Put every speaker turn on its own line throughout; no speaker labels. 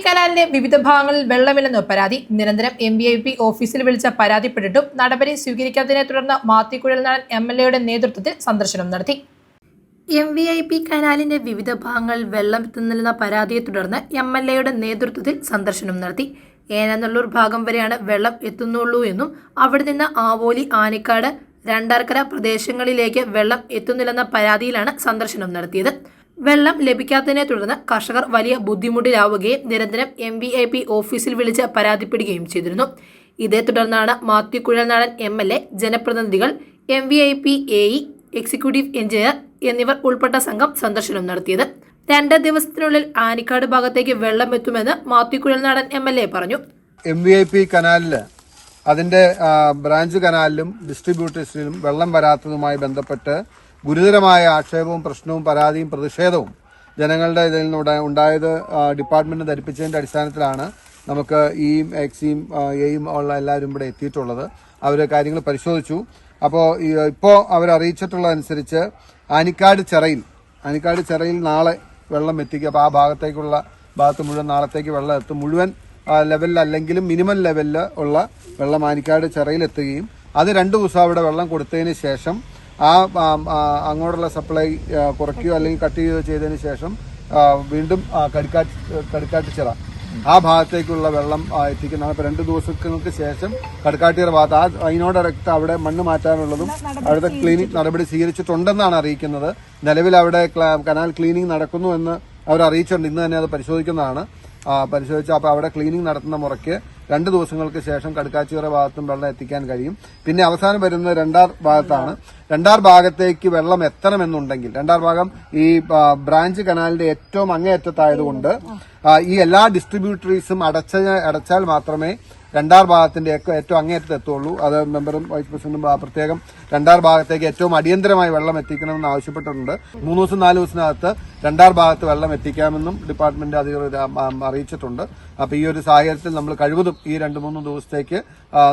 കനാലിന്റെ വിവിധ ഭാഗങ്ങളിൽ വെള്ളമില്ലെന്ന് പരാതി. നിരന്തരം MVIP ഓഫീസിൽ വിളിച്ച പരാതിപ്പെട്ടിട്ടും നടപടി സ്വീകരിക്കാത്തതിനെ തുടർന്ന് മാത്യു കുഴൽനാടൻ MLAയുടെ നേതൃത്വത്തിൽ സന്ദർശനം നടത്തി. MVIP കനാലിന്റെ വിവിധ ഭാഗങ്ങളിൽ വെള്ളം എത്തുന്നില്ലെന്ന പരാതിയെ തുടർന്ന് MLAയുടെ നേതൃത്വത്തിൽ സന്ദർശനം നടത്തി. ഏനനല്ലൂർ ഭാഗം വരെയാണ് വെള്ളം എത്തുന്നുള്ളൂ എന്നും അവിടെ നിന്ന് ആവോലി, ആനിക്കാട്, രണ്ടാർക്കര പ്രദേശങ്ങളിലേക്ക് വെള്ളം എത്തുന്നില്ലെന്ന പരാതിയിലാണ് സന്ദർശനം നടത്തിയത്. വെള്ളം ലഭിക്കാത്തതിനെ തുടർന്ന് കർഷകർ വലിയ ബുദ്ധിമുട്ടിലാവുകയും നിരന്തരം MVIP ഓഫീസിൽ വിളിച്ച് പരാതിപ്പെടുകയും ചെയ്തിരുന്നു. ഇതേ തുടർന്നാണ് മാത്യു കുഴൽനാടൻ MLA, ജനപ്രതിനിധികൾ, MVIP AE, എക്സിക്യൂട്ടീവ് എഞ്ചിനീയർ എന്നിവർ ഉൾപ്പെട്ട സംഘം സന്ദർശനം നടത്തിയത്. 2 ദിവസത്തിനുള്ളിൽ ആനിക്കാട് ഭാഗത്തേക്ക് വെള്ളം എത്തുമെന്ന് മാത്യു കുഴൽനാടൻ MLA പറഞ്ഞു.
MVIP കനാലില് അതിന്റെ ബ്രാഞ്ച് കനാലിലും ഡിസ്ട്രിബ്യൂട്ടേഴ്സിലും വെള്ളം വരാത്തതുമായി ബന്ധപ്പെട്ട് ഗുരുതരമായ ആക്ഷേപവും പ്രശ്നവും പരാതിയും പ്രതിഷേധവും ജനങ്ങളുടെ ഇതിൽ നിന്ന് ഉണ്ടായത് ഡിപ്പാർട്ട്മെന്റ് ധരിപ്പിച്ചതിന്റെ അടിസ്ഥാനത്തിലാണ് നമുക്ക് ഇയും എക്സിയും എയും ഉള്ള എല്ലാവരും ഇവിടെ എത്തിയിട്ടുള്ളത്. അവർ കാര്യങ്ങൾ പരിശോധിച്ചു. അപ്പോൾ ഇപ്പോൾ അവരറിയിച്ചിട്ടുള്ളതനുസരിച്ച് ആനിക്കാട് ചിറയിൽ നാളെ വെള്ളം എത്തിക്കുക. അപ്പോൾ ആ ഭാഗത്ത് മുഴുവൻ നാളത്തേക്ക് വെള്ളം എത്തും. മുഴുവൻ ലെവലിൽ അല്ലെങ്കിലും മിനിമം ലെവലിൽ ഉള്ള വെള്ളം ആനിക്കാട് ചിറയിൽ എത്തുകയും അത് 2 ദിവസം അവിടെ വെള്ളം കൊടുത്തതിന് ശേഷം അങ്ങോട്ടുള്ള സപ്ലൈ കുറയ്ക്കുകയോ അല്ലെങ്കിൽ കട്ട് ചെയ്യുകയോ ചെയ്തതിന് ശേഷം വീണ്ടും കടുക്കാട്ടുചിറ ആ ഭാഗത്തേക്കുള്ള വെള്ളം എത്തിക്കുന്നതാണ്. ഇപ്പോൾ 2 ദിവസങ്ങൾക്ക് ശേഷം കടുക്കാട്ടുചിറ ഭാഗത്ത് അതിനോടടുത്ത് അവിടെ മണ്ണ് മാറ്റാനുള്ളതും അവിടുത്തെ ക്ലീനിങ് നടപടി സ്വീകരിച്ചിട്ടുണ്ടെന്നാണ് അറിയിക്കുന്നത്. നിലവിൽ അവിടെ കനാൽ ക്ലീനിങ് നടക്കുന്നു എന്ന് അവർ അറിയിച്ചിട്ടുണ്ട്. ഇന്ന് തന്നെ അത് പരിശോധിക്കുന്നതാണ്. പരിശോധിച്ച് അപ്പോൾ അവിടെ ക്ലീനിങ് നടത്തുന്ന മുറയ്ക്ക് 2 ദിവസങ്ങൾക്ക് ശേഷം കടുക്കാച്ചിറ ഭാഗത്തും വെള്ളം എത്തിക്കാൻ കഴിയും. പിന്നെ അവസാനം വരുന്നത് രണ്ടാർ ഭാഗത്താണ്. രണ്ടാർ ഭാഗത്തേക്ക് വെള്ളം എത്തണമെന്നുണ്ടെങ്കിൽ രണ്ടാർ ഭാഗം ഈ ബ്രാഞ്ച് കനാലിന്റെ ഏറ്റവും അങ്ങേയറ്റത്തായതുകൊണ്ട് ഈ എല്ലാ ഡിസ്ട്രിബ്യൂട്ടറീസും അടച്ചാൽ മാത്രമേ രണ്ടാർ ഭാഗത്തിന്റെ ഏറ്റവും അങ്ങേയറ്റത്ത് എത്തുള്ളൂ. അത് മെമ്പറും വൈസ് പ്രസിഡന്റും പ്രത്യേകം രണ്ടാർ ഭാഗത്തേക്ക് ഏറ്റവും അടിയന്തരമായി വെള്ളം എത്തിക്കണമെന്ന് ആവശ്യപ്പെട്ടിട്ടുണ്ട്. 3 ദിവസം 4 ദിവസത്തിനകത്ത് രണ്ടാർ ഭാഗത്ത് വെള്ളം എത്തിക്കാമെന്നും ഡിപ്പാർട്ട്മെന്റ് അധികൃതർ അറിയിച്ചിട്ടുണ്ട്. അപ്പൊ ഈ ഒരു സാഹചര്യത്തിൽ നമ്മൾ കഴിവതും ഈ 2-3 ദിവസത്തേക്ക്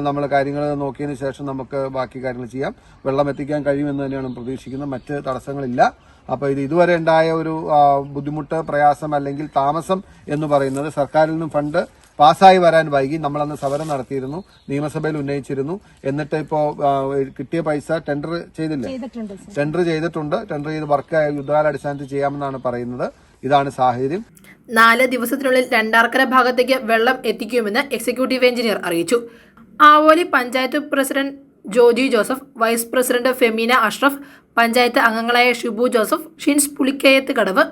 നമ്മൾ കാര്യങ്ങൾ നോക്കിയതിനു ശേഷം നമുക്ക് ബാക്കി കാര്യങ്ങൾ ചെയ്യാം. വെള്ളം എത്തിക്കാൻ കഴിയുമെന്ന് തന്നെയാണ് പ്രതീക്ഷിക്കുന്നത്. മറ്റ് തടസ്സങ്ങളില്ല. അപ്പൊ ഇതുവരെ ഉണ്ടായ ഒരു ബുദ്ധിമുട്ട്, പ്രയാസം അല്ലെങ്കിൽ താമസം എന്ന് പറയുന്നത് സർക്കാരിൽ നിന്നും ഫണ്ട് പാസ്സായി വരാൻ വൈകി. നമ്മളന്ന് സമരം നടത്തിയിരുന്നു, നിയമസഭയിൽ ഉന്നയിച്ചിരുന്നു. എന്നിട്ട് ഇപ്പോ കിട്ടിയ പൈസ ടെൻഡർ ചെയ്തില്ലേ? ടെൻഡർ ചെയ്ത് വർക്ക് യുദ്ധകാലാടിസ്ഥാനത്തിൽ ചെയ്യാമെന്നാണ് പറയുന്നത്. ഇതാണ് സാഹചര്യം.
4 ദിവസത്തിനുള്ളിൽ രണ്ടാർക്കര ഭാഗത്തേക്ക് വെള്ളം എത്തിക്കുമെന്ന് എക്സിക്യൂട്ടീവ് എഞ്ചിനീയർ അറിയിച്ചു. Avoli panchayat president Joji Joseph, vice president Femina Ashraf, panchayat അംഗങ്ങളായ ഷിബു ജോസഫ്, ഷിൻസ് പുളിക്കയത്ത് കടവ്,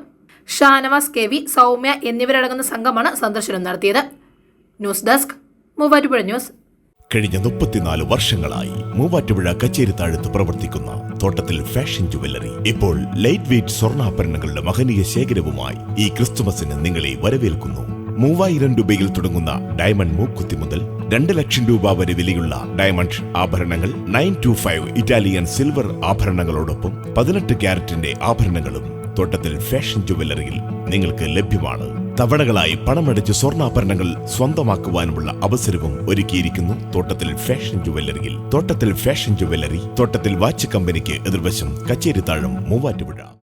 ഷാനവാസ് KV, സൗമ്യ എന്നിവരടങ്ങുന്ന സംഘമാണ് സന്ദർശനം നടത്തിയത്. News desk, Muvattupuzha news.
കഴിഞ്ഞ 34 വർഷങ്ങളായി മൂവാറ്റുപുഴ കച്ചേരിത്താഴത്ത് പ്രവർത്തിക്കുന്ന തോട്ടത്തിൽ ഫാഷൻ ജുവല്ലറി ഇപ്പോൾ ലൈറ്റ് വെയ്റ്റ് സ്വർണ്ണാഭരണങ്ങളുടെ മഹനീയ ശേഖരവുമായി ഈ ക്രിസ്തുമസിന് നിങ്ങളെ വരവേൽക്കുന്നു. 3000 രൂപയിൽ തുടങ്ങുന്ന ഡയമണ്ട് മൂക്കുത്തി മുതൽ 2 ലക്ഷം രൂപ വരെ വിലയുള്ള ഡയമണ്ട് ആഭരണങ്ങൾ, 925 ഇറ്റാലിയൻ സിൽവർ ആഭരണങ്ങളോടൊപ്പം 18 ക്യാരറ്റിന്റെ ആഭരണങ്ങളും തോട്ടത്തിൽ ഫാഷൻ ജുവല്ലറിയിൽ നിങ്ങൾക്ക് ലഭ്യമാണ്. തവണകളായി പണമടച്ച് സ്വർണ്ണാഭരണങ്ങൾ സ്വന്തമാക്കുവാനുമുള്ള അവസരവും ഒരുക്കിയിരിക്കുന്നു തോട്ടത്തിൽ ഫാഷൻ ജുവല്ലറിയിൽ. തോട്ടത്തിൽ ഫാഷൻ ജുവല്ലറി, തോട്ടത്തിൽ വാച്ച് കമ്പനിക്ക് എതിർവശം, കച്ചേരിത്താഴം, മൂവാറ്റുപുഴ.